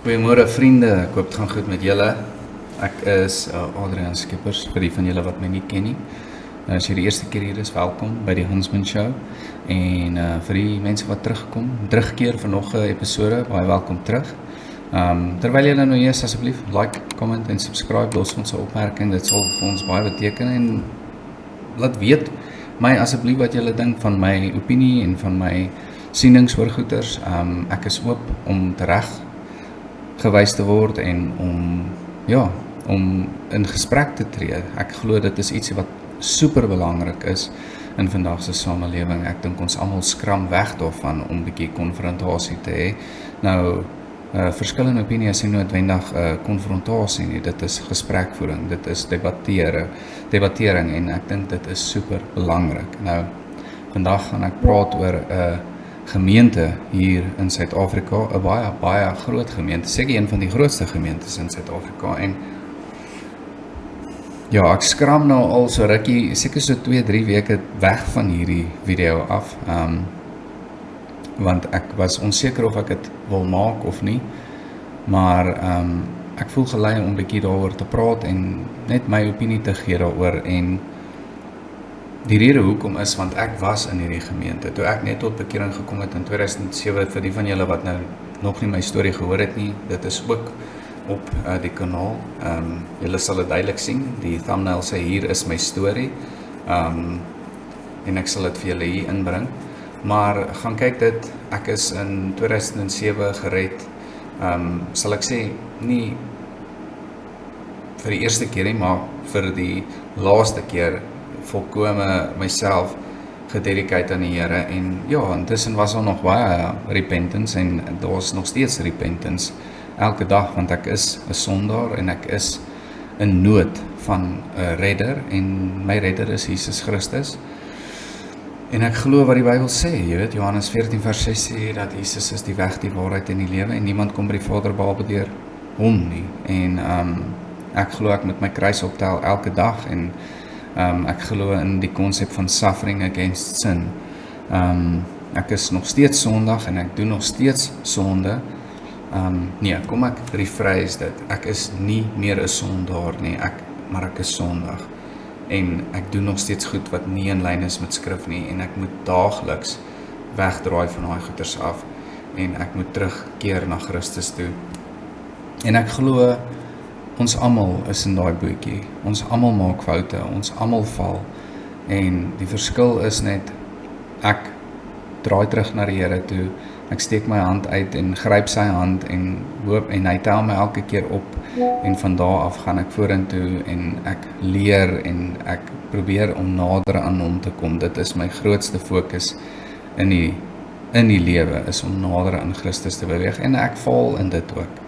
Goeiemôre vriende, ek hoop dit gaan goed met julle. Ek is Adrian Skippers, vir die van julle wat my nie ken nie. As jy die eerste keer hier is, welkom by die Huntsman Show. En vir die mense wat terugkeer vir nog 'n episode, baie welkom terug. Terwyl julle nou hier is, asseblief like, comment en subscribe, los ons 'n opmerking, dit sal vir ons baie beteken en laat weet my asseblief wat julle dink van my opinie en van my sienings oor goeters. Ek is oop om reg gewys te word en om in gesprek te tree. Ek glo dit is iets wat super belangrik is in vandag se samelewing. Ek dink ons almal skram weg daarvan om 'n bietjie konfrontasie te hê. Nou verskillende opinies is nie noodwendig konfrontasie nie. Dit is gesprekvoering, dit is debattering en ek dink dit is super belangrik. Nou vandag gaan ek praat oor 'n gemeente hier in Suid-Afrika, 'n baie groot gemeente, seker een van die grootste gemeentes in Suid-Afrika. En ja, ek skram nou al so rukkie, seker so 2-3 weke weg van hierdie video af, want ek was onseker of ek dit wil maak of nie, maar ek voel gelei om 'n bietjie daaroor te praat en net my opinie te gee daaroor. En die rede hoekom is, want ek was in hierdie gemeente, toe ek net tot bekering gekom het in 2007, vir die van julle wat nou nog nie my storie gehoor het nie, dit is ook op die kanaal, julle sal dit duidelik sien, die thumbnail sê hier is my storie, en ek sal dit vir julle hier inbring, maar gaan kyk dit, ek is in 2007 gered, sal ek sê, nie vir die eerste keer nie, maar vir die laaste keer, volkome myself gededicate aan die Here. En ja, intussen was daar nog baie repentance en daar is nog steeds repentance elke dag, want ek is 'n sondaar en ek is in nood van 'n redder en my redder is Jesus Christus. En ek glo wat die Bybel sê, jy weet, Johannes 14 vers 6 sê dat Jesus is die weg, die waarheid en die lewe en niemand kom by die Vader behalwe deur hom nie. En ek glo ek moet my kruis optel elke dag en ek glo in die konsep van suffering against sin. Ek is nog steeds sondig en ek doen nog steeds sonde. Kom ek rephrase dit. Ek is nie meer 'n sondaar nie, maar ek is sondig. En ek doen nog steeds goed wat nie in lyn is met skrif nie en ek moet daagliks wegdraai van daai goeters af en ek moet terugkeer na Christus toe. En ek glo ons almal is in daai bootjie. Ons almal maak foute, ons almal val. En die verskil is net, ek draai terug na die Here toe, ek steek my hand uit en gryp sy hand en hoop, en hy tel my elke keer op, en van daar af gaan ek vorentoe en ek leer en ek probeer om nader aan hom te kom. Dit is my grootste fokus in die lewe, is om nader aan Christus te beweeg, en ek val in dit ook.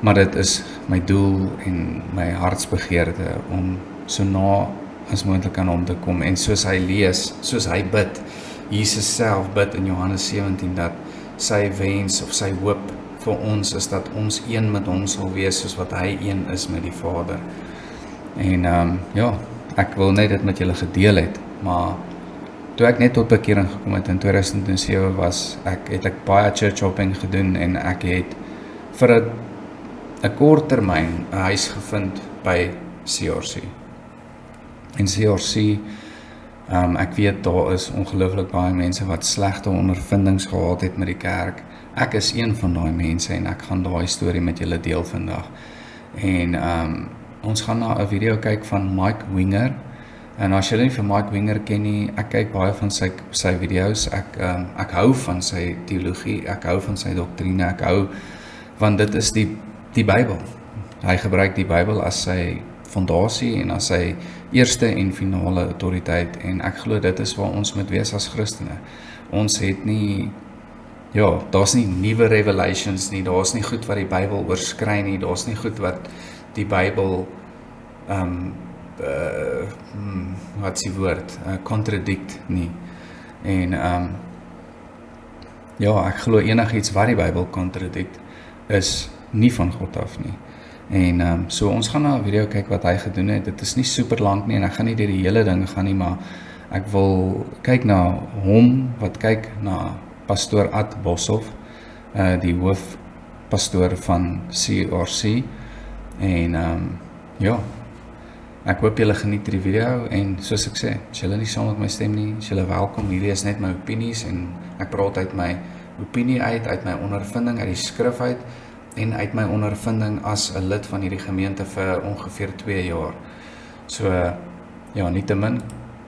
Maar dit is my doel en my hartsbegeerte om so na as moontlik aan hom te kom. En soos hy lees, soos hy bid, Jesus self bid in Johannes 17 dat sy wens of sy hoop vir ons is dat ons een met hom sal wees soos wat hy een is met die Vader. En ek wil net dit met julle gedeel het, maar toe ek net tot bekering gekom het in 2007 het ek baie church hopping gedoen en ek het vir 'n kort termyn 'n huis gevind by CRC. En CRC, ek weet daar is ongelooflik baie mense wat slegte ondervindings gehad het met die kerk. Ek is een van daai mense en ek gaan daai storie met julle deel vandag. En ons gaan na 'n video kyk van Mike Winger. En as julle nie vir Mike Winger ken nie, ek kyk baie van sy video's. Ek hou van sy teologie, ek hou van sy doktrine, ek hou, want dit is die Bybel. Hy gebruik die Bybel as sy fondasie en as sy eerste en finale autoriteit, en ek glo dit is waar ons moet wees as Christene. Ons het nie, daar's nie nuwe revelations nie, daar's nie goed wat die Bybel oorskry nie, daar's nie goed wat die Bybel wat is die woord, contradict nie. En ek glo enigiets wat die Bybel contradict is nie van God af nie. En so ons gaan na 'n video kyk wat hy gedoen het. Dit is nie super lank nie en ek gaan nie deur die hele ding gaan nie, maar ek wil kyk na hom wat kyk na pastoor Ad Boshoff, die hoof pastoor van CRC en ja, ek hoop julle geniet die video en soos ek sê, as julle nie saam met my stem nie, as julle welkom, hierdie is net my opinies en ek praat uit my opinie uit my ondervinding uit die skrif uit en uit my ondervinding as 'n lid van hierdie gemeente vir ongeveer 2 jaar. So ja, nietemin,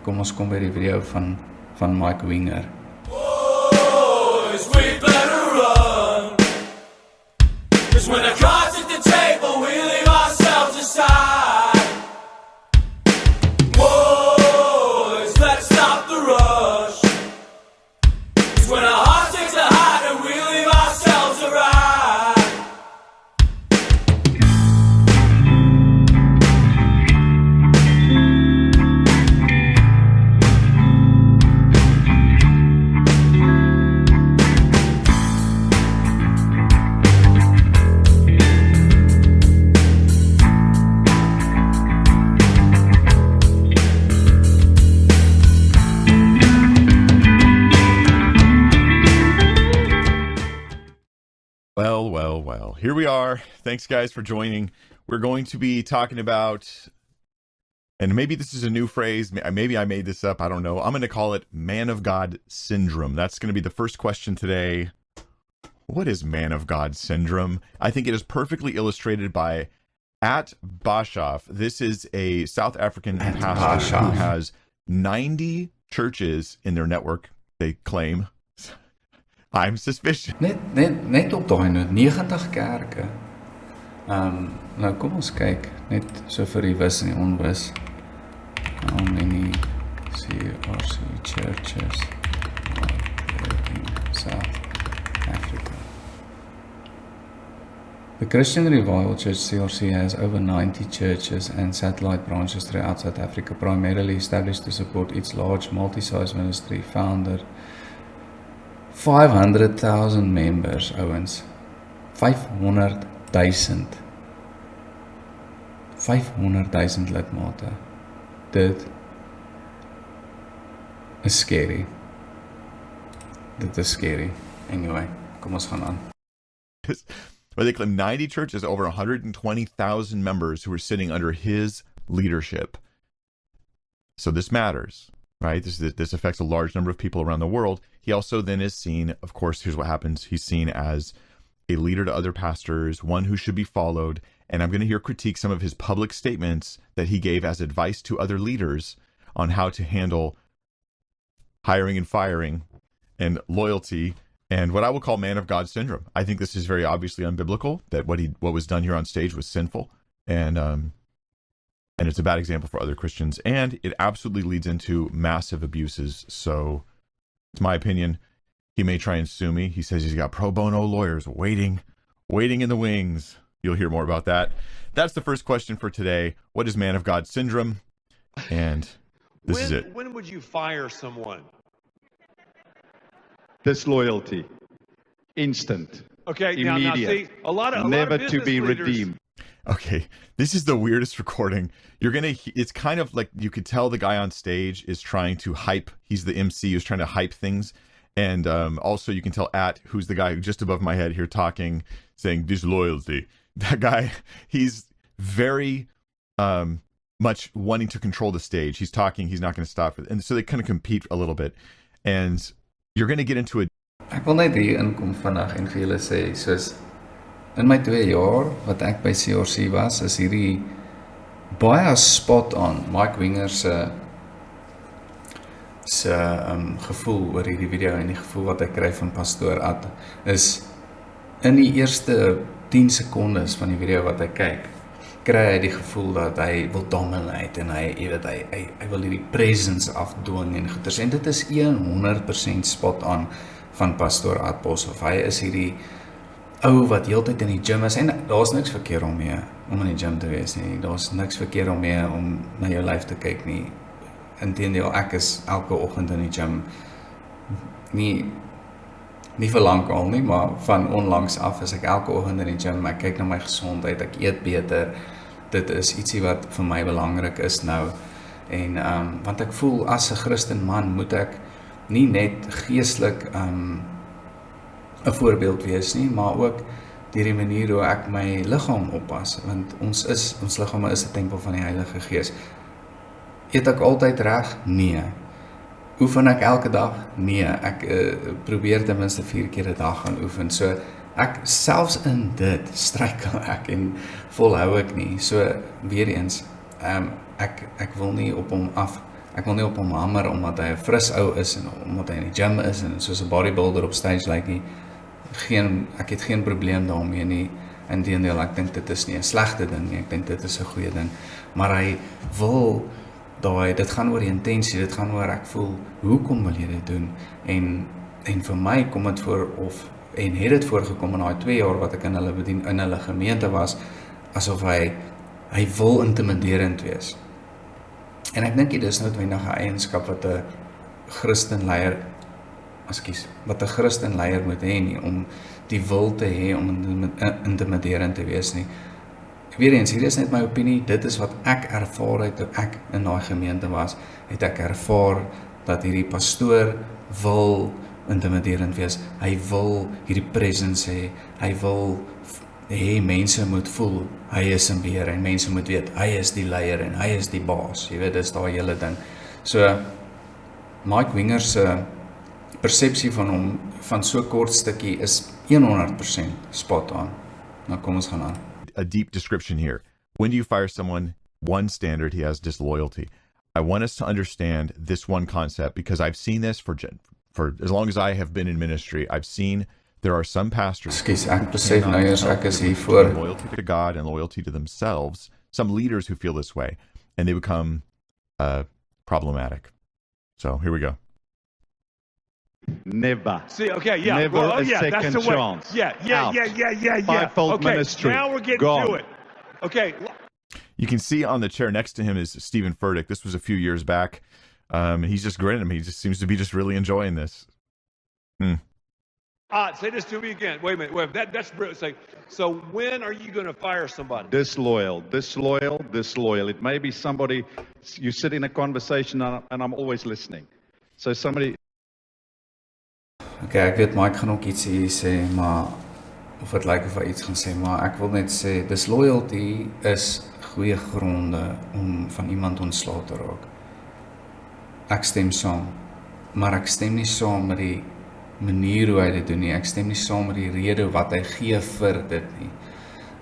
kom ons kom by die video van Mike Winger. Boys, we better run. 'Cause when the cards at the table, we leave ourselves aside. Boys, let's stop the rush. 'Cause when our heart takes a hide and we leave ourselves a ride. Well, here we are. Thanks, guys, for joining. We're going to be talking about, and maybe this is a new phrase, maybe I made this up, I don't know. I'm going to call it Man of God Syndrome. That's going to be the first question today. What is Man of God Syndrome? I think it is perfectly illustrated by @Bashoff. This is a South African pastor who has 90 churches in their network, they claim. I'm suspicious. Net op daai noot 90 kerke. Nou kom ons kyk net so vir die wis en die onwis. How many CRC churches in South Africa? The Christian Revival Church CRC has over 90 churches and satellite branches throughout South Africa, primarily established to support its large multi-site ministry founder. 500,000 members, ouens. 500,000. 500,000 lidmate. Dit is scary. Dit is scary. Anyway, kom ons gaan aan. Well, they claim 90 churches, over 120,000 members who are sitting under his leadership. So this matters. Right? This affects a large number of people around the world. He also then is seen, of course, here's what happens. He's seen as a leader to other pastors, one who should be followed. And I'm going to hear critique some of his public statements that he gave as advice to other leaders on how to handle hiring and firing and loyalty and what I will call Man of God syndrome. I think this is very obviously unbiblical, that what was done here on stage was sinful. And it's a bad example for other Christians, and it absolutely leads into massive abuses. So, it's my opinion. He may try and sue me. He says he's got pro bono lawyers waiting in the wings. You'll hear more about that. That's the first question for today. What is Man of God syndrome? And this is it. When would you fire someone? Disloyalty. Instant. Okay, Immediate. now see, a lot of Never business to be leaders, redeemed. Okay, this is the weirdest recording. It's kind of like you could tell the guy on stage is trying to hype. He's the MC who's trying to hype things. And also you can tell who's the guy just above my head here talking, saying disloyalty. That guy, he's very much wanting to control the stage. He's talking, he's not going to stop. And so they kind of compete a little bit. And you're going to get into a... Ek wil net hier inkom vandag en vir julle sê, soos in my 2 jaar wat ek by CRC was, is hierdie baie spot on Mike Winger se gevoel oor hierdie video en die gevoel wat ek kry van Pastoor Ad is in die eerste 10 sekondes van die video wat ek kyk, kry hy die gevoel dat hy wil dominate en hy wil hierdie presence afdwing en goeders, en dit is 100% spot on van Pastoor Ad Boshoff. Hy is hierdie ou wat heeltyd in die gym is, en daar's niks verkeerd om in die gym te wees nie, daar's niks verkeerd om na jou lyf te kyk nie, inteendeel, ek is elke oggend in die gym, nie vir lank al nie, maar van onlangs af is ek elke oggend in die gym, ek kyk na my gesondheid, ek eet beter, dit is ietsie wat vir my belangrik is nou, en want ek voel as 'n Christen man moet ek nie net geestelik 'n voorbeeld wees nie, maar ook deur die manier hoe ek my liggaam oppas, want ons liggame is 'n tempel van die Heilige Gees. Eet ek altyd reg? Nee. Oefen ek elke dag? Nee, ek probeer ten minste 4 keer 'n dag gaan oefen. So ek selfs in dit struikel ek en volhou ek nie. So weer eens, ek wil nie op hom hamer omdat hy 'n fris ou is en omdat hy in die gym is en soos 'n bodybuilder op stage lyk nie. Ek het geen probleem daarmee nie. Inteendeel, ek dink dit is nie 'n slegte ding nie. Ek dink dit is 'n goeie ding. Maar hy wil dit gaan oor die intensie, dit gaan oor ek voel, hoekom wil jy dit doen? En vir my kom dit voor en het dit voorgekom in daai 2 jaar wat ek in hulle gemeente was, asof hy wil intimiderend wees. En ek dink dit is noodwendig 'n eienskap wat 'n Christen leier moet hê nie, om die wil te hê om intimiderend te wees nie. Weer eens, hier is net my opinie, dit is wat ek ervaar het toe ek in daai gemeente was, het ek ervaar dat hierdie pastoor wil intimiderend wees, hy wil hierdie presence hê, hy wil hê mense moet voel, hy is in beheer en mense moet weet, hy is die leier en hy is die baas, jy weet, dis daai hele ding. So, Mike Winger se persepsie van hom, van so kort stukkie, is 100% spot on. Nou kom ons gaan aan. A deep description here. When do you fire someone? One standard, he has disloyalty. I want us to understand this one concept because I've seen this for as long as I have been in ministry. I've seen there are some pastors Ekskuus, ek besef nou eers ek is hier voor loyalty to God and loyalty to themselves, some leaders who feel this way, and they become problematic. So here we go. Never. See, okay, yeah. Never well, a yeah, that's second the way. chance. Yeah. Out. Fivefold Okay, ministry. now we're getting Gone. to it. Okay. You can see on the chair next to him is Stephen Furtick. This was a few years back. He's just grinning. He just seems to be just really enjoying this. Say this to me again. Wait a minute. Wait, that's brilliant. So when are you going to fire somebody? Disloyal. It may be somebody, you sit in a conversation and I'm always listening. So somebody... Okay, ek weet Mike gaan ook iets hier sê, maar of dit lyk of hy iets gaan sê, maar ek wil net sê, disloyalty is goeie gronde om van iemand ontslae te raak. Ek stem saam, maar ek stem nie saam met die manier hoe hy dit doen nie, ek stem nie saam met die rede wat hy gee vir dit nie.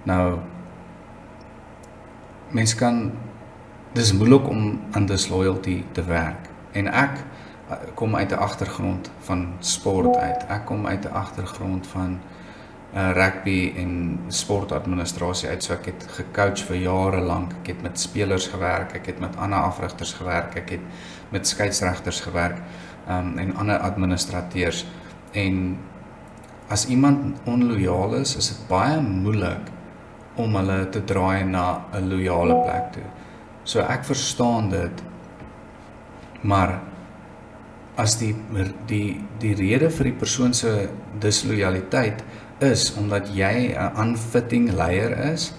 Nou, mens kan, dis moeilik om aan disloyalty te werk, en ek kom uit 'n agtergrond van sport uit. Ek kom uit 'n agtergrond van rugby en sportadministrasie uit. So ek het gecoach vir jare lank. Ek het met spelers gewerk, ek het met ander afrigters gewerk, ek het met skeieregters gewerk en ander administrateurs. En as iemand onloyaal is dit baie moeilik om hulle te draai na 'n loyale plek toe. So ek verstaan dit, maar as die rede vir die persoon se disloyaliteit is omdat jy 'n unfitting leier is,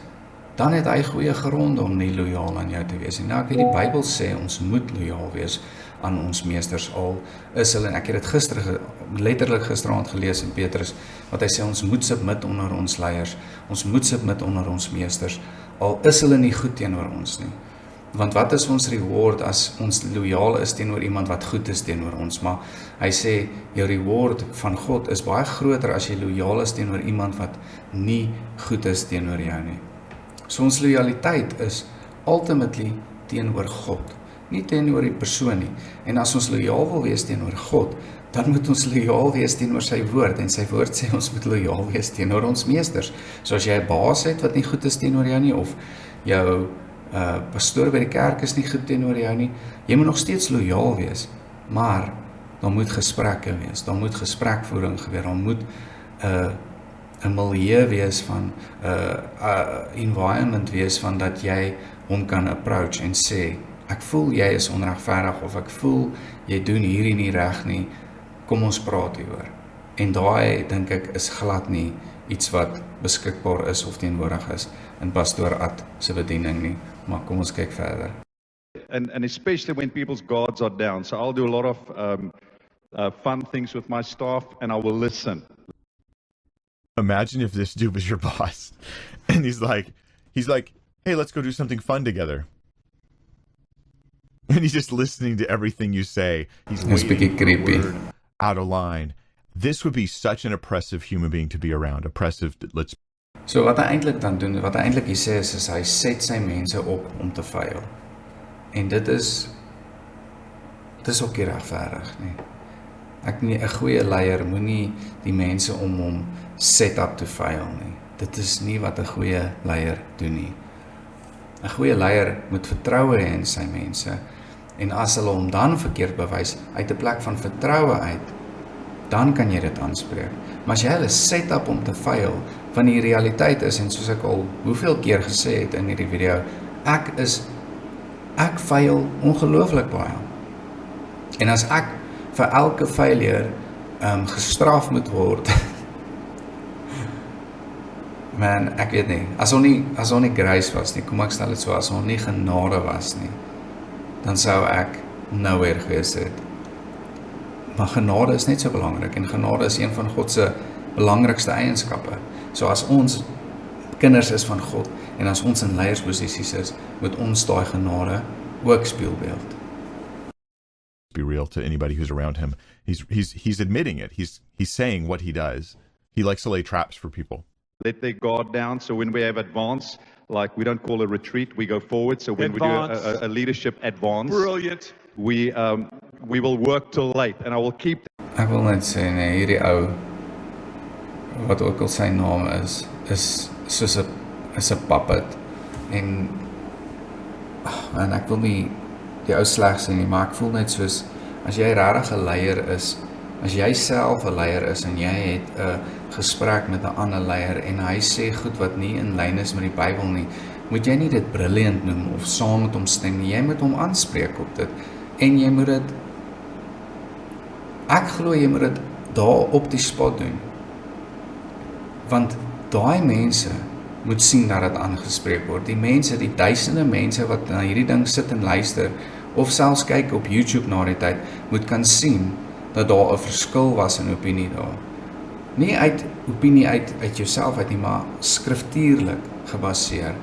dan het hy goeie gronde om nie loyaal aan jou te wees. En nou ek weet die Bybel sê ons moet loyaal wees aan ons meesters, al is hulle, ek het dit letterlik gisteraand gelees in Petrus, wat hy sê ons moet submit onder ons leiers, ons moet submit onder ons meesters, al is hulle nie goed teenoor ons nie. Want wat is ons reward as ons loyaal is teenoor iemand wat goed is teenoor ons? Maar hy sê, jou reward van God is baie groter as jy loyaal is teenoor iemand wat nie goed is teenoor jou nie. So ons loyaliteit is ultimately teenoor God, nie teenoor die persoon nie. En as ons loyaal wil wees teenoor God, dan moet ons loyaal wees teenoor sy woord, en sy woord sê ons moet loyaal wees teenoor ons meesters. So as jy 'n baas het wat nie goed is teenoor jou nie, of jou pastoor by die kerk is nie goed teenoor jou nie, jy moet nog steeds loyaal wees, maar dan moet gesprekke wees, dan moet gesprekvoering gebeur, dan moet 'n milieu wees van 'n environment wees van dat jy hom kan approach en sê, ek voel jy is onregverdig, of ek voel jy doen hierdie nie reg nie, kom ons praat hieroor. En daai dink ek is glad nie iets wat beskikbaar is of teenwoordig is in pastoor Ad se bediening nie. Maar kom ons kyk verder. And especially when people's guards are down. So I'll do a lot of fun things with my staff and I will listen. imagine if this dude was your boss and he's like, hey, let's go do something fun together. And he's just listening to everything you say. He's It's waiting bietjie for a creepy. word out of line. This would be such an oppressive human being to be around. Oppressive, let's So wat hy eintlik dan doen, wat hy eintlik hier sê is hy set sy mense op om te faal. En dit is ook nie regverdig nie. Een goeie leier moenie die mense om hom set up to fail nie. Dit is nie wat 'n goeie leier doen nie. 'n Goeie leier moet vertroue hê in sy mense. En as hulle hom dan verkeerd bewys uit 'n plek van vertroue uit, dan kan jy dit aanspreek. Maar as jy hulle set up om te fail, want die realiteit is, en soos ek al hoeveel keer gesê het in hierdie video, ek fail ongelooflik baie. En as ek vir elke failure gestraf moet word, man, ek weet nie, as ons nie grace was nie, kom ek stel dit so, as ons nie genade was nie, dan sou ek nowhere gewees het. Maar genade is net so belangrik, en genade is een van God se belangrikste eienskappe. So as ons kinders is van God, en as ons in leiersposisies is, moet ons daai genade ook spieelbeeld. be real to anybody who's around him. He's admitting it. He's saying what he does. He likes to lay traps for people. Let their guard down. So when we have advance, like we don't call a retreat, we go forward. So when Advance. we do a leadership advance, Brilliant. we will work till late, and I will keep Ek wil net sê, nee, hierdie ou, wat ook al sy naam is soos 'n puppet. En ek wil nie die ou sleg sê nie, maar ek voel net soos, as jy regtig 'n leier is, as jy self 'n leier is en jy het 'n gesprek met 'n ander leier en hy sê goed wat nie in lyn is met die Bybel nie, moet jy nie dit brilliant noem of saam met hom stem nie. Jy moet hom aanspreek op dit. En jy moet dit, ek glo jy moet dit daar op die spot doen. Want daai mense moet sien dat dit aangespreek word. Die mense, die duisende mense wat na hierdie ding sit en luister, of selfs kyk op YouTube na die tyd, moet kan sien dat daar 'n verskil was in opinie daar. Nie uit opinie uit jouself uit nie, maar skriftuurlik gebaseer.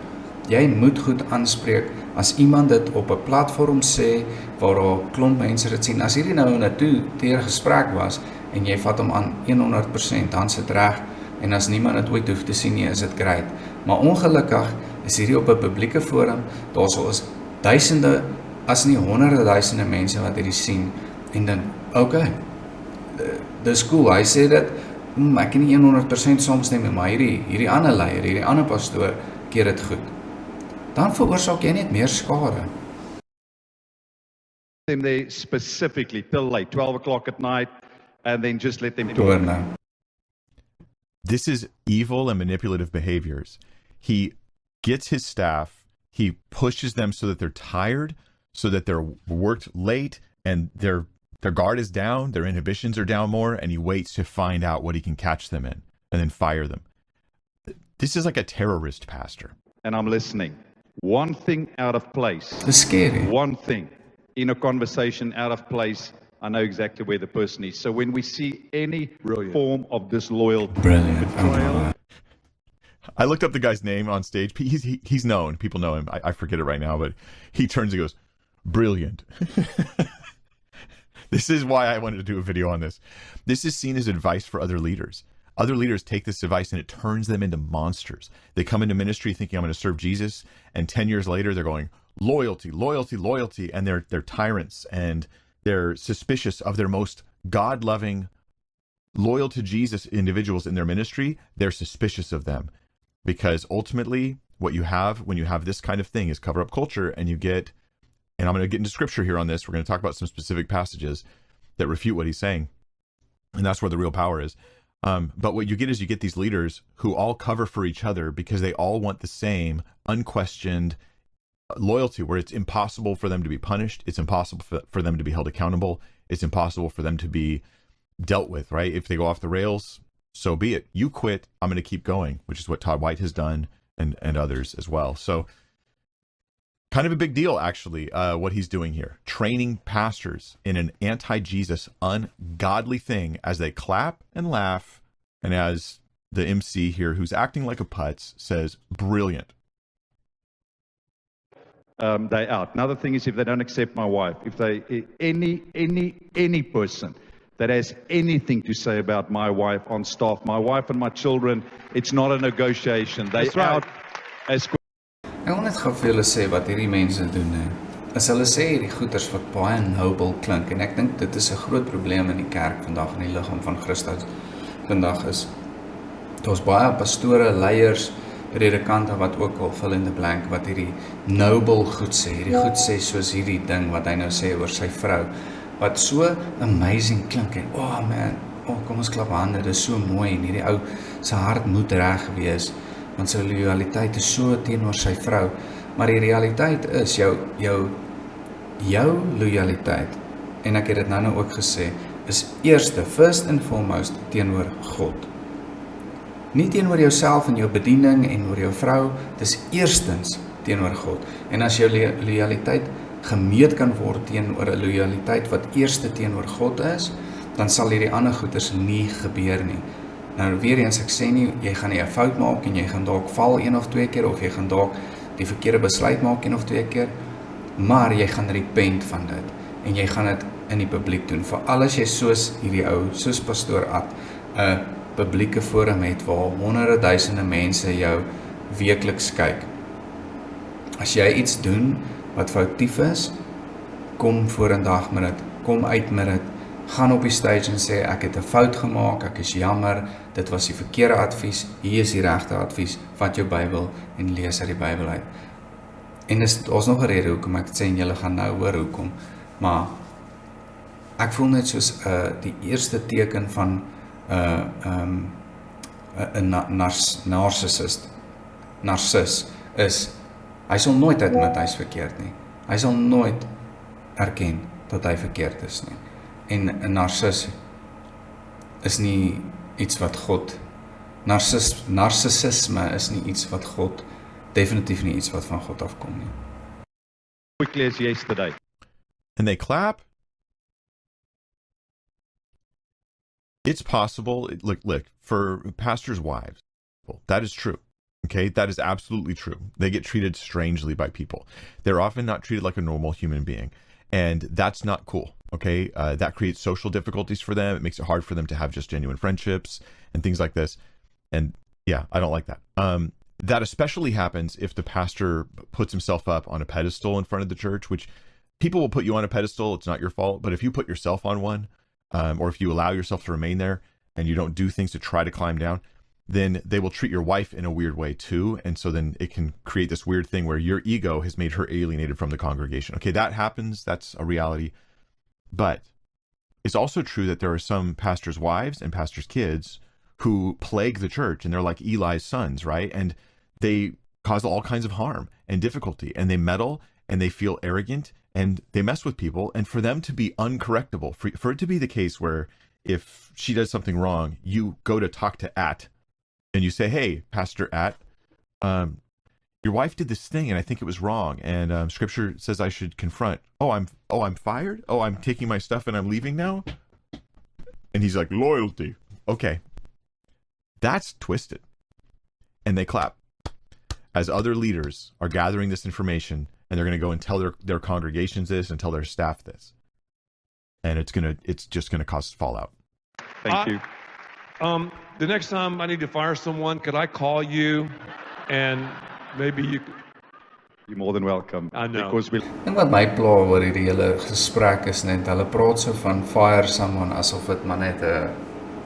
Jy moet goed aanspreek as iemand dit op 'n platform sê waar daar 'n klomp mense dit sien. As hierdie nou 'n toe-teer gesprek was en jy vat hom aan 100%, dan is dit reg. En as niemand dit ooit hoef te sien nie, is dit great. Maar ongelukkig is hierdie op 'n publieke forum, daar is duisende, as nie honderde duisende mense wat hierdie sien en dink, okay, dis cool, hy sê dit, ek kan nie 100% saamstem nie, maar hierdie ander leier, hierdie ander pastoor, keer dit goed. Dan veroorsaak jy net meer skade. them there specifically till late, 12 o'clock at night, and then just let them Hoor talk. nou. This is evil and manipulative behaviors. He gets his staff, he pushes them so that they're tired, so that they're worked late, and their guard is down, their inhibitions are down more, and he waits to find out what he can catch them in, and then fire them. This is like a terrorist pastor. And I'm listening. One thing out of place, Dis scary. one thing in a conversation out of place, I know exactly where the person is. So when we see any Brilliant. form of disloyalty, Brilliant. Oh my God. I looked up the guy's name on stage. He's known. People know him. I forget it right now, but he turns and goes, brilliant. This is why I wanted to do a video on this. This is seen as advice for other leaders. Other leaders take this advice and it turns them into monsters. They come into ministry thinking, I'm going to serve Jesus. And 10 years later, they're going, loyalty, loyalty, loyalty. And they're tyrants and they're suspicious of their most God-loving, loyal to Jesus individuals in their ministry. They're suspicious of them. Because ultimately, what you have when you have this kind of thing is cover-up culture, and you get, and I'm going to get into scripture here on this. We're going to talk about some specific passages that refute what he's saying. And that's where the real power is. But what you get is you get these leaders who all cover for each other because they all want the same unquestioned loyalty, where it's impossible for them to be punished. It's impossible for them to be held accountable. It's impossible for them to be dealt with, right? If they go off the rails, so be it. You quit, I'm going to keep going, which is what Todd White has done and others as well. So kind of a big deal, actually, what he's doing here. Training pastors in an anti-Jesus, ungodly thing as they clap and laugh and as the MC here, who's acting like a putz, says, brilliant. They're out. Another thing is if they don't accept my wife, if they any person that has anything to say about my wife on staff, my wife and my children, it's not a negotiation. They That's right. out as Ek wil net gou vir julle sê wat hierdie mense doen. As hulle sê hierdie goeters wat baie noble klink, en ek dink dit is 'n groot probleem in die kerk vandag, in die liggaam van Christus vandag is, daar's baie pastore, leiers, predikante wat ook al fill in the blank, wat hierdie noble goed sê, hierdie goed sê soos hierdie ding wat hy nou sê oor sy vrou, wat so amazing klink, en oh man, kom ons klap hande, dit is so mooi, en hierdie ou, sy hart moet reg wees, want sy loyaliteit is so teenoor sy vrou, maar die realiteit is, jou loyaliteit, en ek het dit nou ook gesê, is eerste, first and foremost, teenoor God. Nie teenoor jouself en jou bediening en oor jou vrou, dis eerstens teenoor God. En as jou loyaliteit gemeet kan word teenoor 'n loyaliteit wat eerste teenoor God is, dan sal hierdie ander goeders nie gebeur nie. Nou weer eens, ek sê nie, jy gaan nie 'n fout maak en jy gaan dalk val 1 of 2 keer, of jy gaan dalk die verkeerde besluit maak 1 of 2 keer, maar jy gaan repent van dit, en jy gaan dit in die publiek doen, veral as jy soos hierdie ou, soos pastoor Ad, 'n publieke forum het, waar honderde duisende mense jou weekliks kyk. As jy iets doen, wat foutief is, kom vorendag met dit, kom uit met dit, gaan op die stage en sê, ek het 'n fout gemaak, ek is jammer, dit was die verkeerde advies, hier is die regte advies, vat jou Bybel en lees uit die Bybel uit. En daar's nog 'n rede hoekom ek sê, en julle gaan nou hoor hoekom, maar ek voel net soos die eerste teken van 'n narcis is, hy sal nooit admit hy is verkeerd nie. Hy sal nooit erken dat hy verkeerd is nie. En 'n narcis is nie iets wat God, narcissisme is nie iets wat God, definitief nie iets wat van God afkom nie. quickly as yesterday. And they clap. It's possible, look, for pastors' wives, that is true. Okay, that is absolutely true. They get treated strangely by people. They're often not treated like a normal human being. And that's not cool. Okay, that creates social difficulties for them. It makes it hard for them to have just genuine friendships and things like this. And yeah, I don't like that. That especially happens if the pastor puts himself up on a pedestal in front of the church, which people will put you on a pedestal. It's not your fault. But if you put yourself on one, or if you allow yourself to remain there and you don't do things to try to climb down, then they will treat your wife in a weird way too. And so then it can create this weird thing where your ego has made her alienated from the congregation. Okay, that happens. That's a reality. But it's also true that there are some pastors' wives and pastors' kids who plague the church, and they're like Eli's sons, right? And they cause all kinds of harm and difficulty, and they meddle, and they feel arrogant, and they mess with people. And for them to be uncorrectable, for it to be the case where if she does something wrong, you go to talk to At, and you say, hey, Pastor At, your wife did this thing and I think it was wrong, and scripture says I should confront. I'm fired? Oh, I'm taking my stuff and I'm leaving now? And he's like, loyalty. Okay. That's twisted. And they clap as other leaders are gathering this information, and they're going to go and tell their congregations this and tell their staff this. And it's just going to cause fallout. Thank you. The next time I need to fire someone, could I call you and maybe you could... You're more than welcome. I know. Because we En wat my pla oor hierdie hele gesprek is net, hulle praat so van fire someone asof dit maar net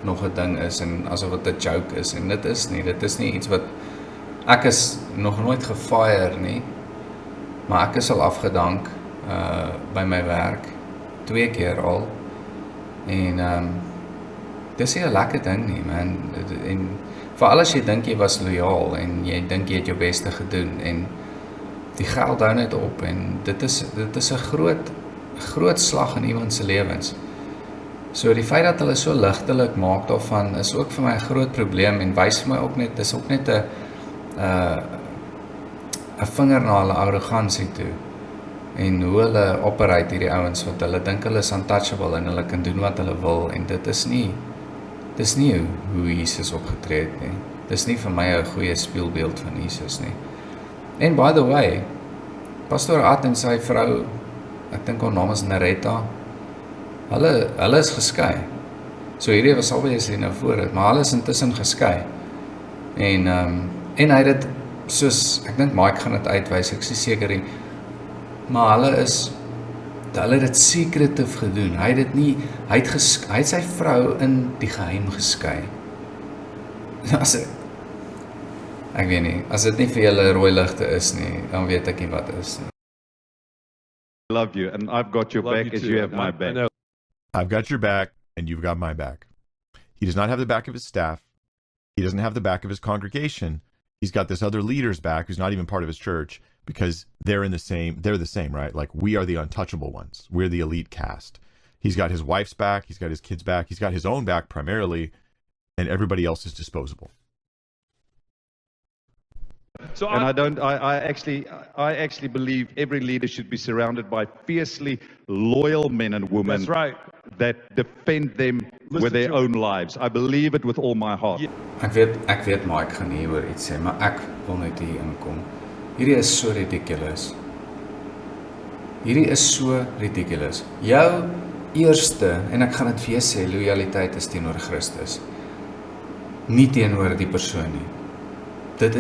nog 'n ding is en asof dit 'n joke is, en dit is nie iets wat, ek is nog nooit gefire nie, maar ek is al afgedank by my werk 2 keer al, en dis nie 'n lekker ding nie, man. En veral as jy dink jy was loyaal en jy dink jy het jou beste gedoen, en die geld hou net op, en dit is 'n groot slag in iemand se lewens. So die feit dat hulle so ligtelik maak daarvan is ook vir my 'n groot probleem, en wys vir my ook net, dis ook net 'n vinger na hulle arrogansie toe, en hoe hulle operate hierdie ouens, wat hulle dink hulle is untouchable en hulle kan doen wat hulle wil, en dit is nie dis nie hoe Jesus opgetree het nie. Dis nie vir my 'n goeie spieelbeeld van Jesus nie. En by the way, Pastor Ad en sy vrou, ek dink haar naam is Naretta, hulle is geskei. So hierdie was albei as hy nou voor het, maar hulle is intussen geskei. En hy het dit, soos, ek dink Mike gaan dit uitwys, ek is nie seker nie, maar hulle het dit secretive gedoen. Hy het sy vrou in die geheim geskei. Ek weet nie, as dit nie vir julle rooi ligte is nie, dan weet ek nie wat is nie. I love you, and I've got your Love back you as too. you have my I back. know. I've got your back, and you've got my back. He does not have the back of his staff. He doesn't have the back of his congregation. He's got this other leader's back who's not even part of his church because they're the same, right? Like, we are the untouchable ones. We're the elite caste. He's got his wife's back. He's got his kids' back. He's got his own back primarily, and everybody else is disposable. So And I actually believe every leader should be surrounded by fiercely loyal men and women That's right. that defend them Listen with their to own lives. I believe it with all my heart. Yeah. Ek weet Mike gaan nie oor iets sê, maar ek wil net hier inkom. Hierdie is so ridiculous. Hierdie is so ridiculous. Jou eerste, en ek gaan dit weer sê, loyaliteit is teenoor Christus. Nie teenoor die persoon nie. Dit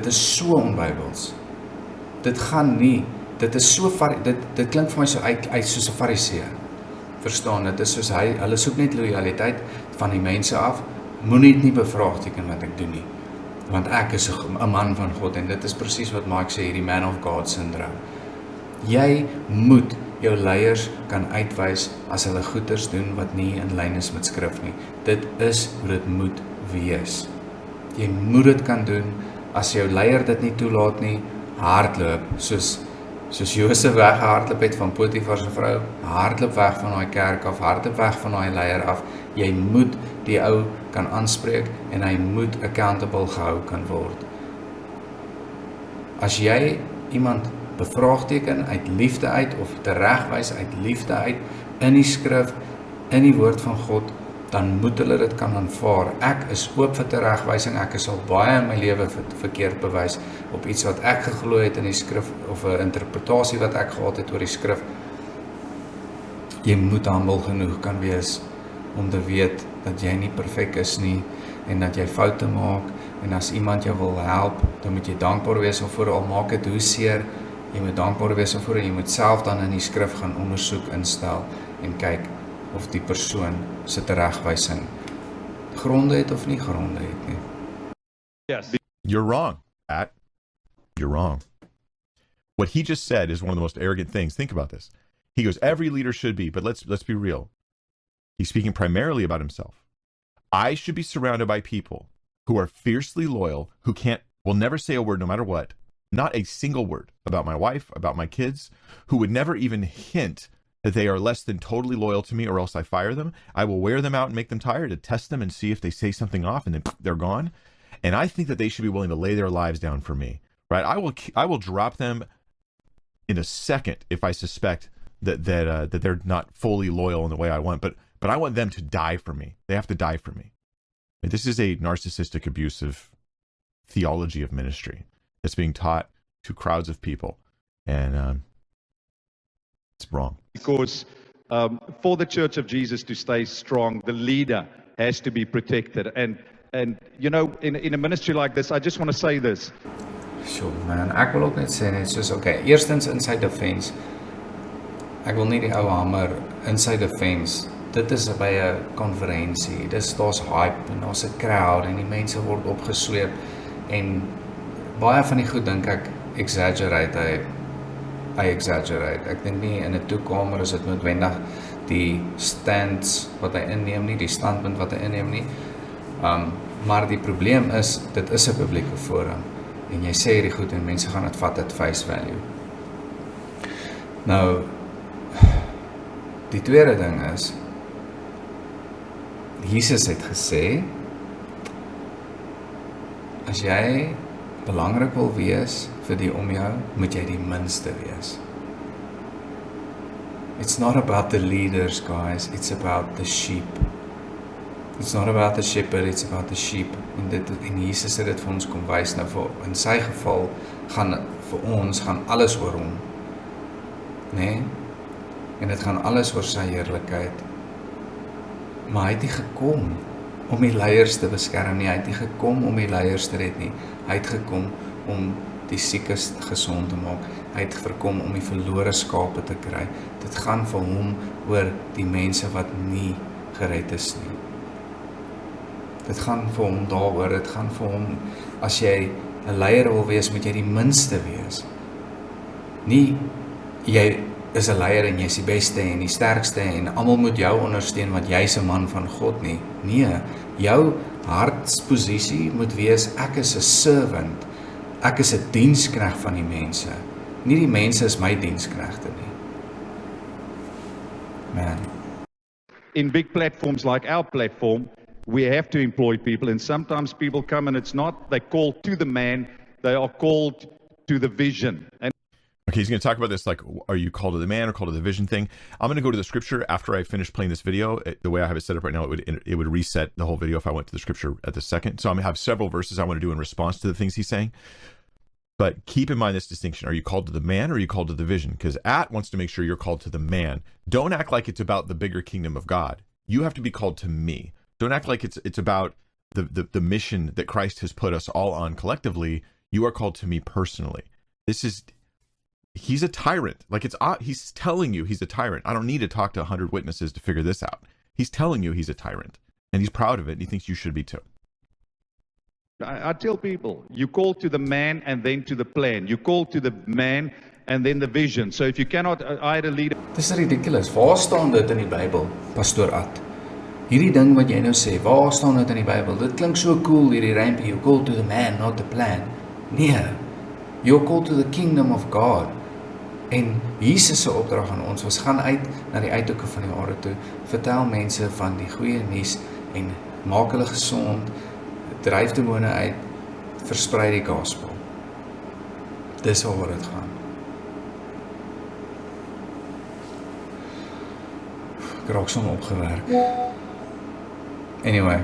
is so onbybels. Dit gaan nie, dit is so, dit klink vir my so uit soos 'n fariseer. Verstaan, dit is soos hulle soek net loyaliteit van die mense af, moenie dit nie bevraagteken wat ek doen nie. Want ek is 'n man van God, en dit is presies wat Mike sê, hierdie man of God syndroom. Jy moet jou leiers kan uitwys as hulle goeders doen wat nie in lyn is met skrif nie. Dit is hoe dit moet wees. Jy moet dit kan doen. As jou leier dit nie toelaat nie, hardloop, soos Josef weggehardloop het van Potifar se vrou, hardloop weg van daai kerk af, hardloop weg van daai leier af. Jy moet die ou kan aanspreek en hy moet accountable gehou kan word. As jy iemand bevraagteken uit liefde uit of teregwys uit liefde uit in die skrif, in die woord van God, dan moet hulle dit kan aanvaar. Ek is oop vir teregwysing. Ek is al baie in my lewe verkeerd bewys op iets wat ek geglo het in die skrif of 'n interpretasie wat ek gehad het oor die skrif. Jy moet humble genoeg kan wees om te weet dat jy nie perfek is nie en dat jy foute maak, en as iemand jou wil help, dan moet jy dankbaar wees daarvoor, al maak dit hoe seer. Jy moet dankbaar wees daarvoor en jy moet self dan in die skrif gaan ondersoek instel en kyk of die persoon se teregwysing gronde het of nie gronde het nie. Yes. You're wrong, Pat. You're wrong. What he just said is one of the most arrogant things. Think about this. He goes, every leader should be, but let's be real. He's speaking primarily about himself. I should be surrounded by people who are fiercely loyal, who will never say a word no matter what, not a single word about my wife, about my kids, who would never even hint that they are less than totally loyal to me, or else I fire them. I will wear them out and make them tired to test them and see if they say something off, and then they're gone. And I think that they should be willing to lay their lives down for me, right? I will drop them in a second if I suspect that they're not fully loyal in the way I want. But I want them to die for me. They have to die for me. And this is a narcissistic, abusive theology of ministry that's being taught to crowds of people, and it's wrong. Because for the Church of Jesus to stay strong, the leader has to be protected. And you know, in a ministry like this, I just want to say this. So man, ek wil ook net sê net soos, okay, eerstens in sy defense, ek wil nie die ou hamer in sy defense, dit is by 'n konferensie, daar's hype en daar's 'n crowd en die mense word opgesweep en baie van die goed dink ek exaggerate, hy exaggerate. Ek dink nie in 'n toekamer is dit noodwendig die stands wat hy inneem nie, die standpunt wat hy inneem nie. Maar die probleem is, dit is 'n publieke forum en jy sê hierdie goed en mense gaan dit vat at face value. Nou, die tweede ding is, Jesus het gesê, as jy belangrik wil wees vir die om jou, moet jy die minste wees. It's not about the leaders, guys, it's about the sheep. It's not about a shepherd, it's about a sheep. En Jesus het dit vir ons kom wys. Nou in sy geval vir ons gaan alles oor hom. Nee? En dit gaan alles oor sy heerlikheid. Maar hy het nie gekom om die leiers te beskerm nie. Hy het nie gekom om die leiers te red nie. Hy het gekom om die siekes gesond te maak. Hy het gekom om die verlore skape te kry. Dit gaan vir hom oor die mense wat nie gered is nie. Dit gaan vir hom daaroor, dit gaan vir hom, as jy 'n leier wil wees, moet jy die minste wees. Nie, jy is 'n leier en jy is die beste en die sterkste en almal moet jou ondersteun want jy's 'n man van God nie. Nee, jou hartsposisie moet wees, ek is 'n servant, ek is 'n diensknegt van die mense. Nie die mense is my diensknegte nie. Man. In big platforms like our platform, we have to employ people, and sometimes people come and it's not, they call to the man, they are called to the vision. And Okay, he's going to talk about this, like, are you called to the man or called to the vision thing? I'm going to go to the scripture after I finish playing this video. The way I have it set up right now, it would reset the whole video if I went to the scripture at the second. So I'm going to have several verses I want to do in response to the things he's saying. But keep in mind this distinction. Are you called to the man or are you called to the vision? Because At wants to make sure you're called to the man. Don't act like it's about the bigger kingdom of God. You have to be called to me. Don't act like it's about the mission that Christ has put us all on collectively. You are called to me personally. He's a tyrant. Like he's telling you he's a tyrant. I don't need to talk to 100 witnesses to figure this out. He's telling you he's a tyrant. And he's proud of it, and he thinks you should be too. I tell people, you call to the man and then to the plan. You call to the man and then the vision. So if you cannot either lead... Dis ridiculous. Waar staan dit in die Bybel, Pastoor At? Hierdie ding wat jy nou sê, waar staan dit in die Bybel? Dit klink so cool, hierdie rympie, you call to the man, not the plan. Nee, you're called to the kingdom of God. En Jesus se opdrag aan ons was, gaan uit na die uithoeke van die aarde toe, vertel mense van die goeie nuus en maak hulle gesond, dryf demone uit, versprei die gospel. Dis waaroor dit gaan. Ek raak soms opgewerk. Anyway,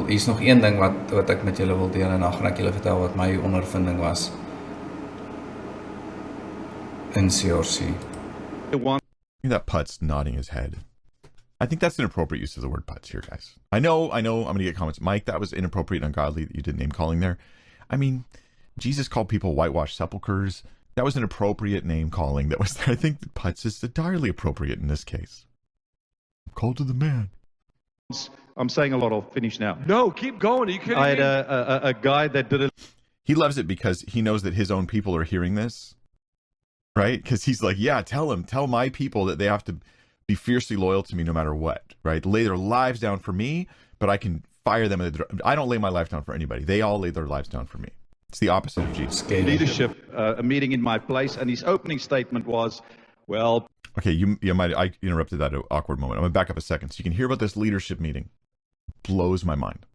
hier's nog een ding wat ek met julle wil deel en dan gaan ek julle vertel wat my ondervinding was in CRC. That Putz nodding his head. I think that's an appropriate use of the word Putz here, guys. I know, I'm going to get comments. Mike, that was inappropriate and ungodly that you did name calling there. I mean, Jesus called people whitewashed sepulchers. That was an appropriate name calling. I think that Putz is entirely appropriate in this case. Called to the man. I'm saying a lot, I'll finish now. No, keep going. Are you kidding I had me? a guy that did a... He loves it because he knows that his own people are hearing this. Right? Because he's like, yeah, tell my people that they have to be fiercely loyal to me no matter what, right? Lay their lives down for me, but I can fire them. I don't lay my life down for anybody. They all lay their lives down for me. It's the opposite of Jesus. leadership, a meeting in my place, and his opening statement was, well... Okay, I interrupted that awkward moment. I'm going to back up a second. So you can hear about this leadership meeting. Blows my mind.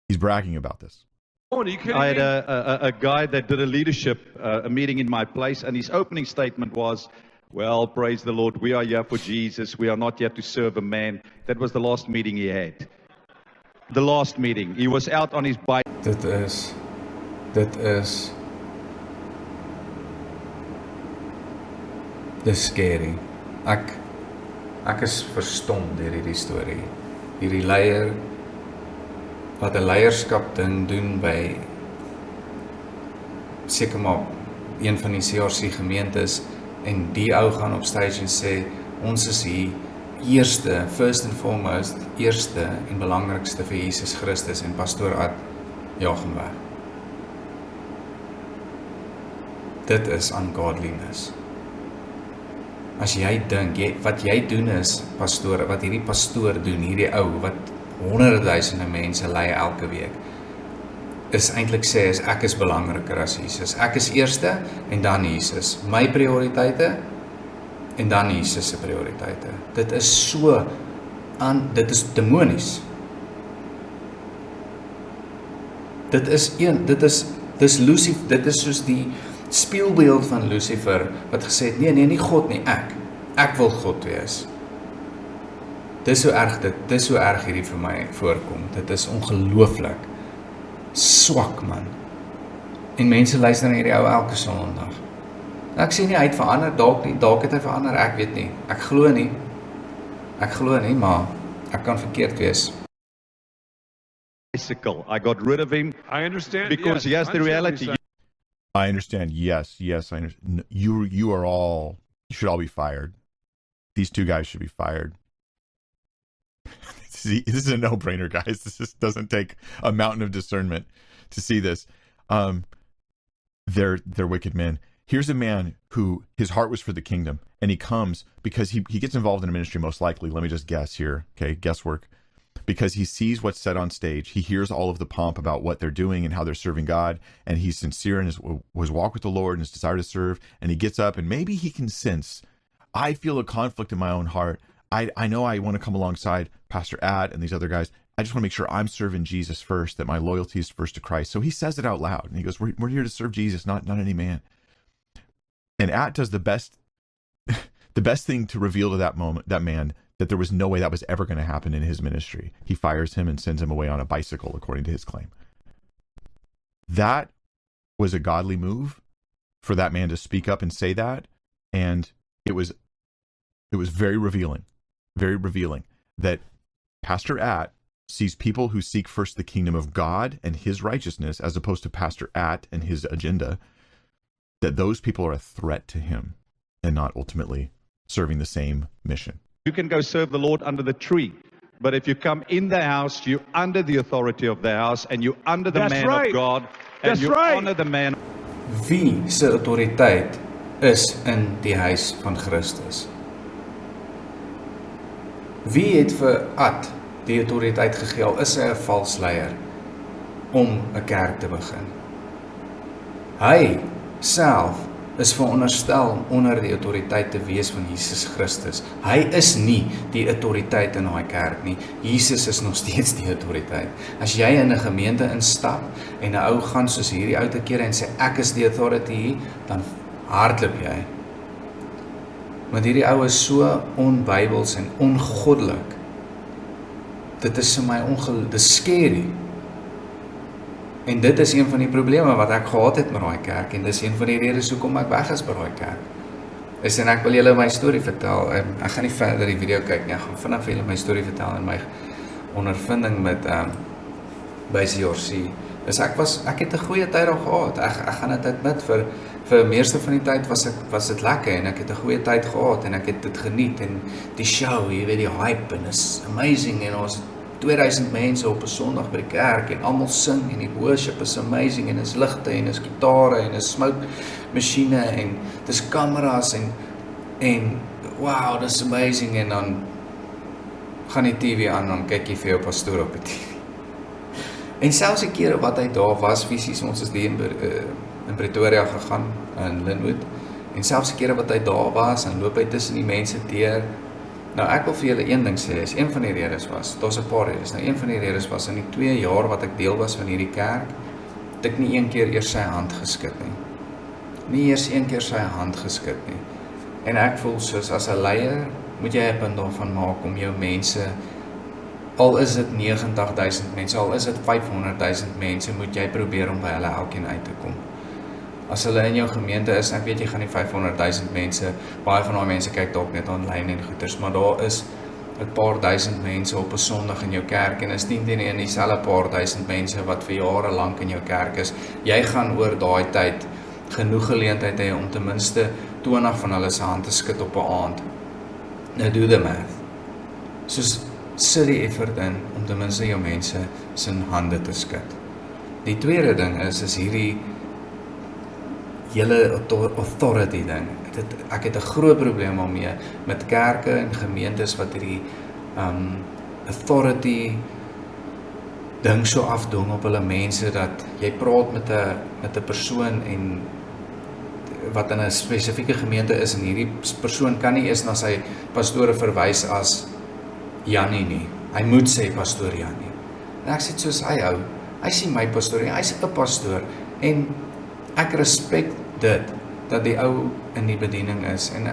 He's bragging about this. Are you kidding I had me? a guy that did a leadership, a meeting in my place, and his opening statement was, well, praise the Lord, we are here for Jesus. We are not here to serve a man. That was the last meeting he had. The last meeting. He was out on his bike. Dit is scary. Ek is verstom deur hierdie storie. Hierdie leier wat 'n leierskap ding doen by seker maar een van die CRC gemeentes en die ou gaan op stage en sê ons is hier eerste, first and foremost, eerste en belangrikste vir Jesus Christus en Pastoor Ad jaag hom weg. Dit is ungodliness. As jy dink, wat jy doen is, pastoor, wat hierdie pastoor doen, hierdie ou wat honderdduisende mense lei elke week, is eintlik sê ek is belangriker as Jesus. Ek is eerste en dan Jesus. My prioriteite en dan Jesus se prioriteite. Dit is so dit is demonies. Dit is Lucifer, dit is soos die spieelbeeld van Lucifer wat gesê het, nee, nie God nie, ek wil God wees. Dis so erg hierdie vir my voorkom. Dit is ongelooflik swak, man. En mense luister na hierdie ou elke Sondag. Ek sê nie hy het verander, dalk het hy verander, ek weet nie. Ek glo nie, maar ek kan verkeerd wees. Bicycle. I got rid of him I understand. because yes, yes, I the understand what reality. you're saying. I understand. Yes, I understand. You should all be fired. These two guys should be fired. See, this is a no-brainer, guys. This just doesn't take a mountain of discernment to see this. They're wicked men. Here's a man who his heart was for the kingdom, and he comes because he gets involved in a ministry, most likely. Let me just guess here. Okay, guesswork. Because he sees what's said on stage. He hears all of the pomp about what they're doing and how they're serving God, and he's sincere in his walk with the Lord and his desire to serve, and he gets up, and maybe he can sense, I feel a conflict in my own heart. I know I want to come alongside Pastor Ad and these other guys. I just want to make sure I'm serving Jesus first, that my loyalty is first to Christ. So he says it out loud, and he goes, we're here to serve Jesus, not any man. And At does the best thing to reveal to that man that there was no way that was ever going to happen in his ministry. He fires him and sends him away on a bicycle, according to his claim. That was a godly move for that man to speak up and say that, and it was very revealing that Pastor At sees people who seek first the kingdom of God and his righteousness, as opposed to Pastor At and his agenda, that those people are a threat to him and not ultimately serving the same mission. You can go serve the Lord under the tree. But if you come in the house, you're under the authority of the house, and you're under the That's man right. of God, and That's you right. honor the man. Wie se autoriteit is in die huis van Christus? Wie het vir Ad die autoriteit gegee, al is hy 'n vals leier, om 'n kerk te begin? Hy self is veronderstel om onder die autoriteit te wees van Jesus Christus. Hy is nie die autoriteit in daai kerk nie. Jesus is nog steeds die autoriteit. As jy in 'n gemeente instap en 'n ou gaan soos hierdie ou te kere en sê ek is die authority hier, dan hardloop jy. Want hierdie ou is so onbybels en ongoddelik. Dit is vir my dis scary. En dit is een van die probleme wat ek gehad het met daai kerk, en dis een van die redes hoekom ek weg is by daai kerk. En ek wil julle my storie vertel. Ek gaan nie verder die video kyk nie, ek gaan vinnig vir julle my storie vertel en my ondervinding met by CRC. Dus ek het 'n goeie tyd daar gehad. Ek gaan dit admit, vir meeste van die tyd was dit lekker en ek het 'n goeie tyd gehad en ek het dit geniet, en die show, jy weet, die hype, en is amazing, en ons 2000 mense op 'n Sondag by die kerk en almal sing en die worship is amazing en is ligte en is gitare en is smoke masjiene en dis kameras en wow, dis amazing, en dan gaan die TV aan, dan kyk jy vir jou pastoor op die TV. En selfs die kere wat hy daar was fisies, ons is die in Pretoria gegaan, in Linwood, en selfs die kere wat hy daar was, en loop hy tussen die mense deur. Nou ek wil vir julle een ding sê, is een van die redes was, daar's 'n paar redes, nou een van die redes was, in die 2 jaar wat ek deel was van hierdie kerk, het ek nie een keer eers sy hand geskit nie. Nie eers een keer sy hand geskit nie. En ek voel soos, as 'n leier, moet jy 'n punt daarvan maak om jou mense, al is dit 90,000 mense, al is dit 500,000 mense, moet jy probeer om by hulle elkeen uit te kom. As hulle in jou gemeente is, ek weet jy gaan nie 500,000 mense, baie van daai mense kyk dalk net aanlyn en goeters, maar daar is 'n paar duisend mense op 'n Sondag in jou kerk, en is nie teen dieselfde paar duisend mense wat vir jare lank in jou kerk is. Jy gaan oor daai tyd genoeg geleentheid hê om ten minste 20 van hulle se hand te skud op 'n aand. Nou do the math. Soos sit die effort in om ten minste jou mense se hande te skud. Die tweede ding is hierdie hele authority ding. Ek het 'n groot probleem daarmee met kerke en gemeentes wat hierdie authority ding so afdwing op hulle mense, dat jy praat met 'n persoon en wat in 'n spesifieke gemeente is, en hierdie persoon kan nie eens na sy pastore verwys as Jannie nie. Hy moet sê pastoor Jannie. En ek sê soos hy sê my pastoor, hy's 'n pastoor, en ek respek dit, dat die ou in die bediening is, en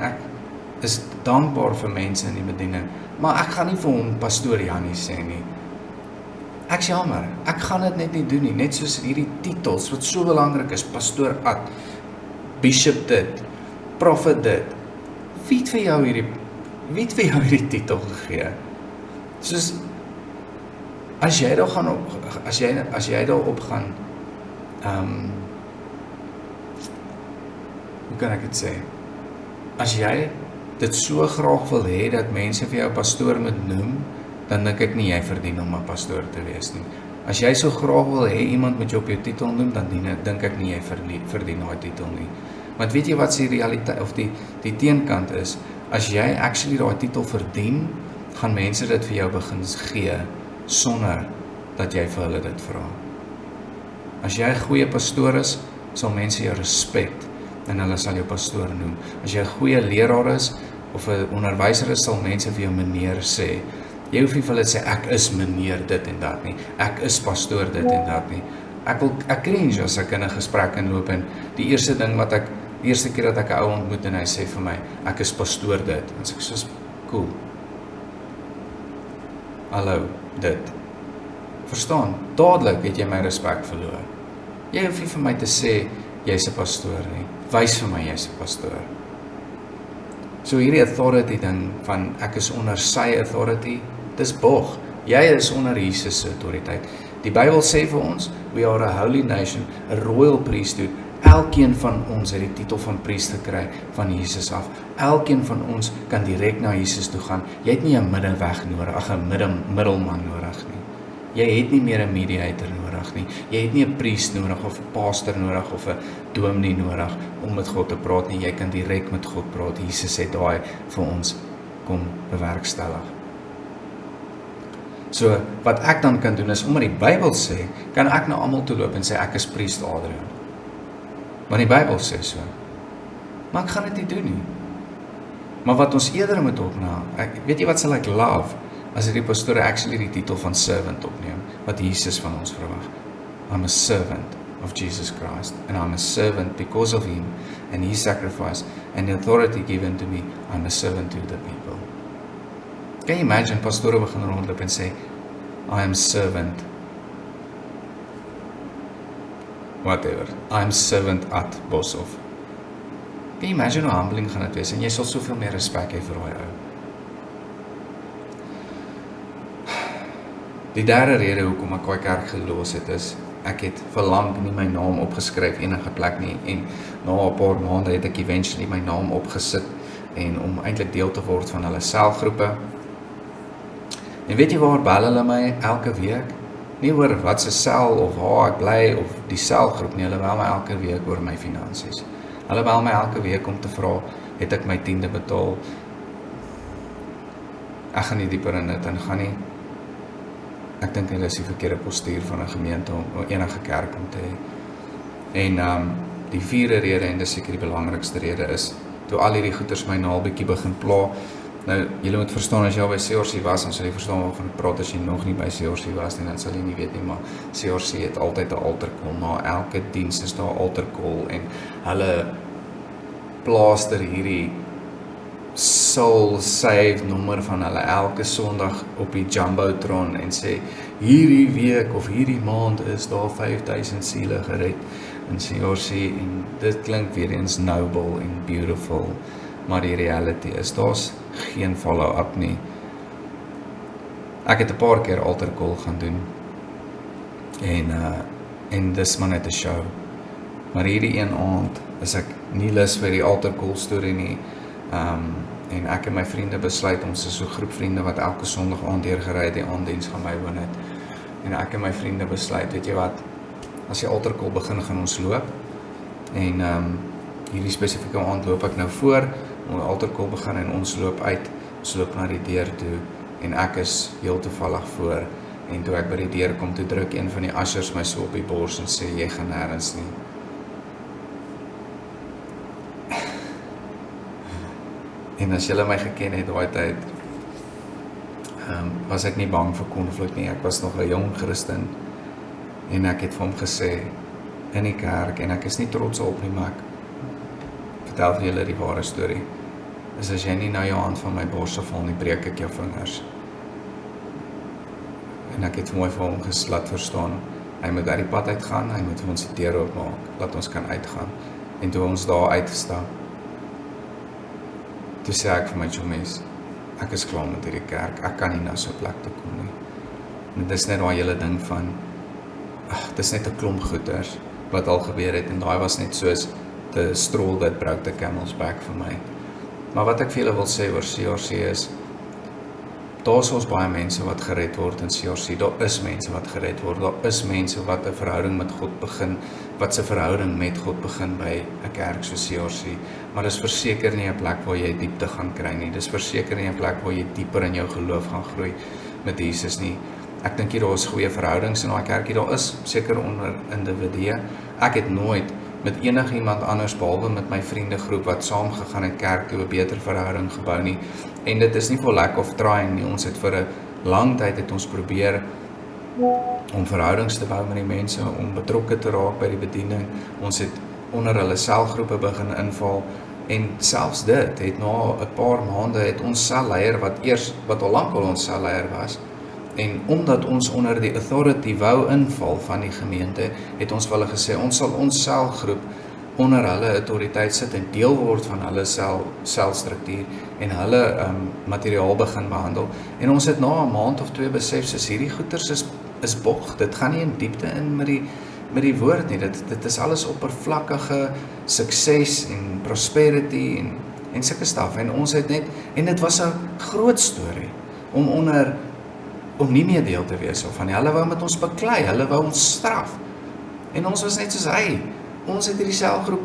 is dankbaar vir mense in die bediening, maar ek gaan nie vir hom pastoor Jannie sê nie. Ek's jammer, ek gaan dit net nie doen nie, net soos hierdie titels wat so belangrik is, pastoor Ad, bishop dit, prophet dit. Wie het vir jou hierdie titel gegee? Soos as jy daar gaan as jy daarop gaan hoe kan ek dit sê? As jy dit so graag wil hê dat mense vir jou pastoor moet noem, dan dink ek nie jy verdien om 'n pastoor te wees nie. As jy so graag wil hê iemand moet jou op jou titel noem, dan dink ek nie jy verdien daai titel nie. Want weet jy wat die realiteit of die teenkant is? As jy actually daai titel verdien, gaan mense dit vir jou begin gee sonder dat jy vir hulle dit vra. As jy 'n goeie pastoor is, sal mense jou respek en hulle sal jou pastoor noem. As jy 'n goeie leraar is of 'n onderwyser is, sal mense vir jou meneer sê. Jy hoef nie vir hulle te sê ek is meneer dit en dat nie. Ek is pastoor dit en dat nie. Ek cringe as ek in 'n gesprek inloop en die eerste keer dat ek 'n ou ontmoet en hy sê vir my ek is pastoor dit. En ek sê cool. Hallo, dit. Verstaan, dadelik het jy my respek verloor. Jy hoef nie vir my te sê jy's 'n pastoor nie. Wys vir my jy's 'n pastoor. So hierdie authority ding van ek is onder sy authority, dis bog. Jy is onder Jesus se autoriteit. Die Bybel sê vir ons, we are a holy nation, a royal priesthood. Elkeen van ons het die titel van priester gekry van Jesus af. Elkeen van ons kan direk na Jesus toe gaan. Jy het nie 'n middeweg nodig, 'n middelman nodig nie. Jy het nie meer 'n mediator nodig nie. Jy het nie 'n priest nodig of 'n pastor nodig of 'n dominee nodig om met God te praat nie. Jy kan direk met God praat. Jesus het daai vir ons kom bewerkstellig. So wat ek dan kan doen is omdat die Bybel sê, kan ek na almal toe loop en sê ek is priester Adrian. Want die Bybel sê so. Maar ek gaan dit nie doen nie. Maar wat ons eerder moet opna, weet jy wat sal ek love as die pastoor actually die titel van servant opneem, wat Jesus van ons verwag. I'm a servant of Jesus Christ, and I'm a servant because of him and his sacrifice and the authority given to me. I'm a servant to the people. Can you imagine pastore begin rondloop en sê I am servant whatever, I'm servant at Boshoff. Can you imagine hoe humbling gaan dit wees en jy sal soveel meer respek hê vir daai ou. Die derde rede hoekom ek daai kerk gelos het is, ek het vir lank nie my naam opgeskryf enige plek nie en na 'n paar maande het ek eventually my naam opgesit en om eintlik deel te word van hulle selgroepe. En weet jy waar bel hulle my elke week? Nie oor wat se sel of waar ek bly of die selgroep nie, hulle bel my elke week oor my finansies. Hulle bel my elke week om te vra, het ek my 10de betaal? Ek gaan nie dieper in dit gaan nie. Ek dink hulle is die verkeerde postuur van 'n gemeente om enige kerk om te hê. En die vierde rede, en dis seker die belangrikste rede is, toe al hierdie goeters my naal bietjie begin pla. Nou, julle moet verstaan, as jy al by CRC was, dan sal jy verstaan waarvan ek praat. As jy nog nie by CRC was nie, dan sal jy nie weet nie, maar CRC het altyd 'n altar call. Na elke diens is daar 'n altar call en hulle plaaster hierdie soul save nommer van hulle elke Sondag op die Jumbotron en sê, hierdie week of hierdie maand is daar 5000 siele gered in CRC en dit klink weer eens noble en beautiful, maar die reality is, daar's geen follow-up nie. Ek het 'n paar keer altar call gaan doen en dis maar net 'n show. Maar hierdie een aand is ek nie lus vir die altar call storie nie. En ek en my vriende besluit, ons is so 'n groep vriende wat elke Sondag aand deurgery die aanddiens gaan bywoon het. En ek en my vriende besluit, weet jy wat, as die altar call begin, gaan ons loop. En hierdie spesifieke aand loop ek nou voor, die altar call begin en ons loop uit, ons loop na die deur toe en ek is heel toevallig voor. En toe ek by die deur kom, toe druk een van die ushers my so op die bors en sê, jy gaan nêrens nie. En as julle my geken het daai tyd, was ek nie bang vir konflik nie. Ek was nog 'n jong Christen en ek het vir hom gesê in die kerk, en ek is nie trots op nie, maar ek vertel vir julle die ware storie. is as jy nie nou jou hand van my bors afval nie, breek ek jou vingers. En ek het mooi vir hom laat verstaan, hy moet uit die pad uitgaan, hy moet vir ons die deur oopmaak, laat ons kan uitgaan. En toe ons daar uitgestap, toe sê ek vir my chommies, ek is klaar met hierdie kerk, ek kan nie na so 'n plek toe kom nie. En dit is net daai hele ding van, dit is net 'n klomp goeders wat al gebeur het, en daai was net soos the straw that broke the camel's back vir my. Maar wat ek vir julle wil sê oor CRC is, daar is ons baie mense wat gered word in CRC, daar is mense wat gered word, daar is mense wat 'n verhouding met God begin, wat se verhouding met God begin by 'n kerk so CRC, maar dis verseker nie 'n plek waar jy diepte gaan kry nie, dis verseker nie 'n plek waar jy dieper in jou geloof gaan groei met Jesus nie. Ek dink hier daar is goeie verhoudings in daai kerkie, daar is seker onder individue. Ek het nooit met enige iemand anders behalwe met my vriendegroep wat saam gegaan het kerk toe 'n beter verhouding gebou nie. En dit is nie for lack of trying nie. Ons het vir 'n lang tyd het ons probeer om verhoudings te bou met die mense, om betrokke te raak by die bediening. Ons het onder hulle selgroepe begin inval, en selfs dit het na 'n paar maande het ons selleier wat al lank al ons selleier was, en omdat ons onder die authority wou inval van die gemeente, het ons vir hulle gesê, ons sal ons selgroep onder hulle autoriteit sit en deel word van hulle selstruktuur en hulle materiaal begin behandel. En ons het na 'n maand of 2 besef, soos hierdie goeters is bog, dit gaan nie in diepte in met die woord nie, dit is alles oppervlakkige sukses en prosperity en sulke staf, en ons het net, en dit was 'n groot storie, om nie meer deel te wees of van nie. Hulle wou met ons beklei, hulle wou ons straf, en ons was net soos hy, ons het hierdie selgroep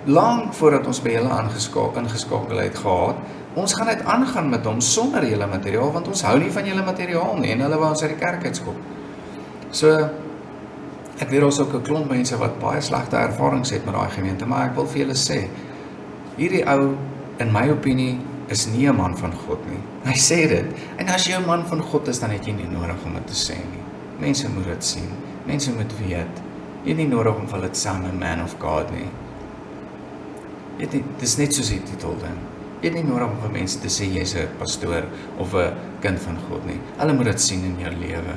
lang voordat ons by julle ingeskakel het gehad, ons gaan net aangaan met hom sonder julle materiaal, want ons hou nie van julle materiaal nie, en hulle wou ons uit die kerk uitskop. So, ek weet ons ook 'n klomp mense wat baie slegte ervarings het met daai gemeente, maar ek wil vir julle sê, hierdie ou, in my opinie, is nie 'n man van God nie. Hy sê dit, en as jy 'n man van God is, dan het jy nie nodig om dit te sê nie. Mense moet dit sien, mense moet weet, jy het nie nodig om vir hulle te sê, I'm a man of God nie. Dit is net soos die titel ding. Jy het nie nodig om vir mense te sê, jy is 'n pastoor of 'n kind van God nie. Hulle moet dit sien in jou lewe.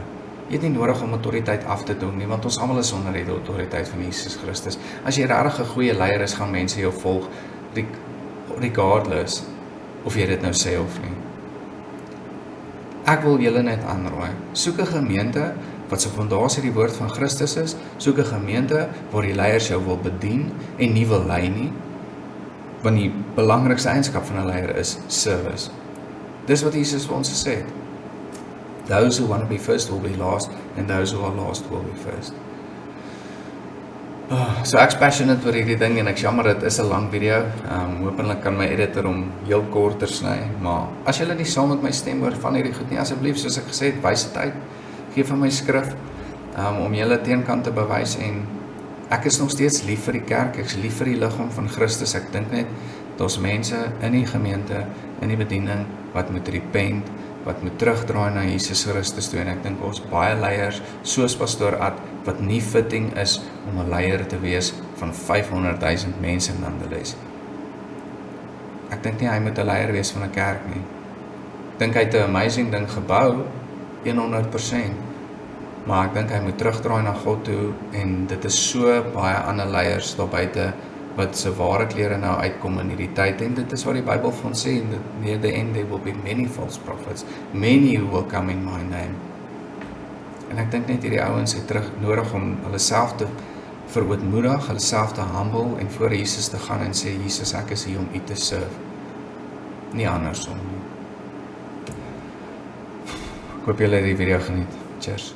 Jy het nie nodig om autoriteit af te doen nie, want ons almal is onder die autoriteit van Jesus Christus. As jy regtig 'n goeie leier is, gaan mense jou volg, regardless of jy dit nou sê of nie. Ek wil julle net aanraai, soek 'n gemeente wat se fondasie die woord van Christus is, soek 'n gemeente waar die leiers jou wil bedien en nie wil lei nie, want die belangrikste eienskap van 'n leier is service. Dis wat Jesus vir ons gesê het. Those who want to be first will be last, and those who are last will be first. So ek's passionate oor hierdie ding, en ek jammer, dit is 'n lang video. Hopelik kan my editor hom heel korter sny, maar as julle nie saam met my stem oor van hierdie goed nie, asseblief, soos ek gesê het, wys dit uit, gee vir my skrif, om julle teenkant te bewys, en ek is nog steeds lief vir die kerk, ek is lief vir die liggaam van Christus. Ek dink net, daar's mense in die gemeente, in die bediening, wat moet repent, wat moet terugdraai na Jesus Christus toe, en ek dink ons baie leiers, soos pastoor Ad, wat nie fitting is om 'n leier te wees van 500,000 mense in Nandeles. Ek dink nie hy moet 'n leier wees van 'n kerk nie. Ek dink hy het 'n amazing ding gebou, 100%, maar ek dink hy moet terugdraai na God toe, en dit is so baie ander leiers daar buite, wat se ware klere nou uitkom in hierdie tyd, en dit is wat die Bybel van sê, near the end there will be many false prophets, many who will come in my name. En ek dink net hierdie ouens het terug nodig om hulle self te verootmoedig, hulle self te humble, en voor Jesus te gaan en sê, Jesus, ek is hier om U te serve, nie andersom nie. Ek hoop julle het die video geniet. Cheers.